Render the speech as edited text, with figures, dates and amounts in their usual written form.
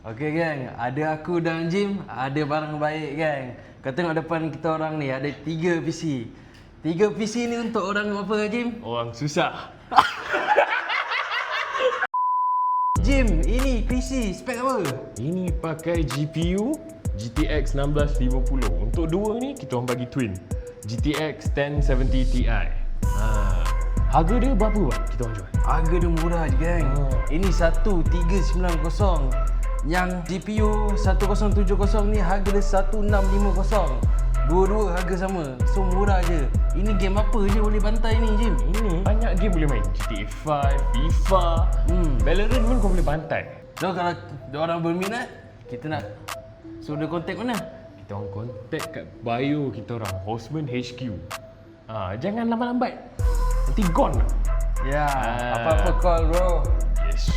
Okey gang, ada aku dan Jim, ada barang baik gang. Kau tengok depan kita orang ni, ada 3 PC. 3 PC ni untuk orang apa Jim? Orang susah. Jim, ini PC spek apa? Ini pakai GPU GTX 1650. Untuk dua ni kita orang bagi twin GTX 1070 Ti. Harga dia berapa buat kita orang jual? Harga dia murah je gang. Ini 1390. Yang GPU 1070 ni harga dia 1650. Dua-dua harga sama. So murah je. Ini game apa je boleh bantai ni Jim? Ini banyak game boleh main. GTA 5, FIFA, Valorant pun kau boleh bantai. So kalau orang berminat, kita nak suruh dia kontak mana? Kita orang contact kat bio kita orang, Horseman HQ. Jangan lambat-lambat. Nanti gone lah. Ya, apa-apa call bro. Yes.